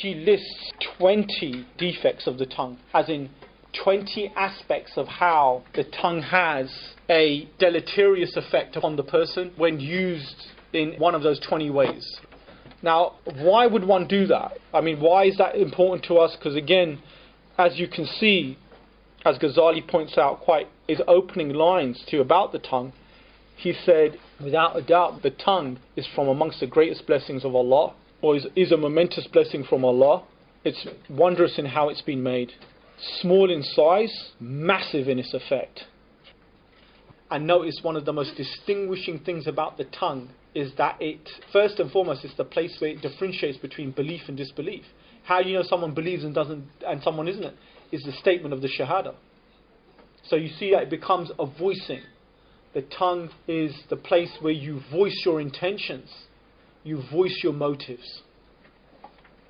he lists 20 defects of the tongue, as in 20 aspects of how the tongue has a deleterious effect upon the person when used in one of those 20 ways. Now, why would one do that? I mean, why is that important to us? Because again, as you can see, as Ghazali points out quite his opening lines to about the tongue, he said, without a doubt, the tongue is from amongst the greatest blessings of Allah, or is a momentous blessing from Allah. It's wondrous in how it's been made. Small in size, massive in its effect. And notice one of the most distinguishing things about the tongue is that it, first and foremost, is the place where it differentiates between belief and disbelief. How you know someone believes and doesn't, and someone isn't, is the statement of the Shahada. So you see that it becomes a voicing. The tongue is the place where you voice your intentions, you voice your motives.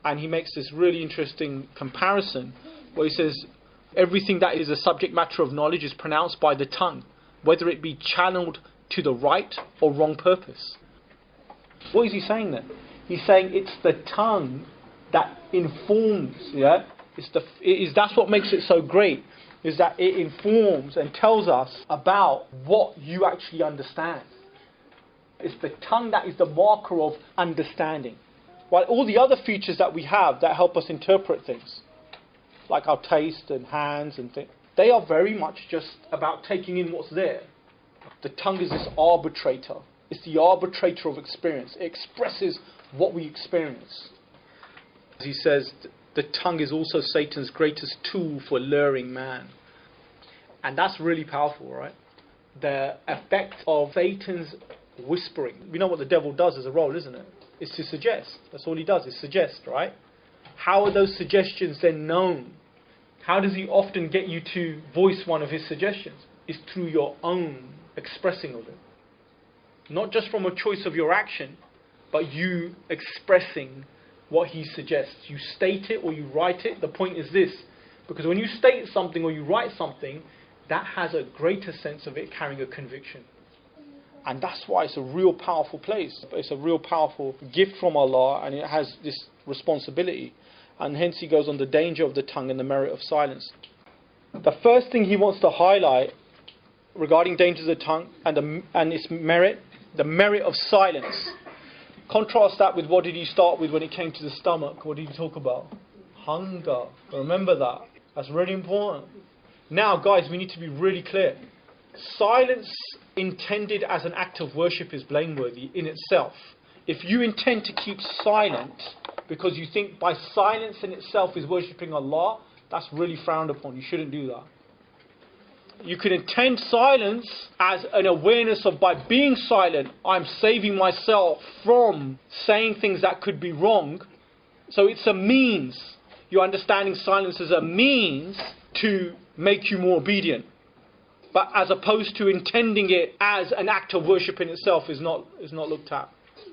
And he makes this really interesting comparison where he says everything that is a subject matter of knowledge is pronounced by the tongue, whether it be channeled to the right or wrong purpose. What is he saying there? He's saying it's the tongue that informs, yeah? That's what makes it so great, is that it informs and tells us about what you actually understand. It's the tongue that is the marker of understanding. While all the other features that we have that help us interpret things, like our taste and hands and things, they are very much just about taking in what's there. The tongue is this arbitrator. It's the arbitrator of experience. It expresses what we experience. As he says, the tongue is also Satan's greatest tool for luring man. And that's really powerful, right? The effect of Satan's whispering. We know what the devil does as a role, isn't it? It's to suggest. That's all he does, is suggest, right? How are those suggestions then known? How does he often get you to voice one of his suggestions? It's through your own expressing of it. Not just from a choice of your action, but you expressing what he suggests. You state it or you write it. The point is this, because when you state something or you write something, that has a greater sense of it carrying a conviction. And that's why it's a real powerful place. It's a real powerful gift from Allah, and it has this responsibility. And hence he goes on the danger of the tongue and the merit of silence. The first thing he wants to highlight regarding dangers of the tongue and its merit, the merit of silence. Contrast that with what did he start with when it came to the stomach? What did he talk about? Hunger. Remember that. That's really important. Now, guys, we need to be really clear. Silence intended as an act of worship is blameworthy in itself. If you intend to keep silent because you think by silence in itself is worshipping Allah, that's really frowned upon. You shouldn't do that. You could intend silence as an awareness of, by being silent, I'm saving myself from saying things that could be wrong. So it's a means. You're understanding silence as a means to make you more obedient. But as opposed to intending it as an act of worship in itself is not looked at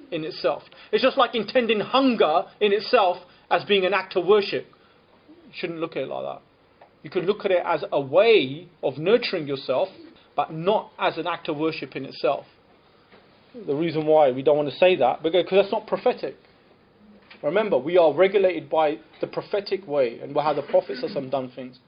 in itself. It's just like intending hunger in itself as being an act of worship. You shouldn't look at it like that. You could look at it as a way of nurturing yourself, but not as an act of worship in itself. The reason why we don't want to say that, because that's not prophetic. Remember, we are regulated by the prophetic way and how the prophets have done things.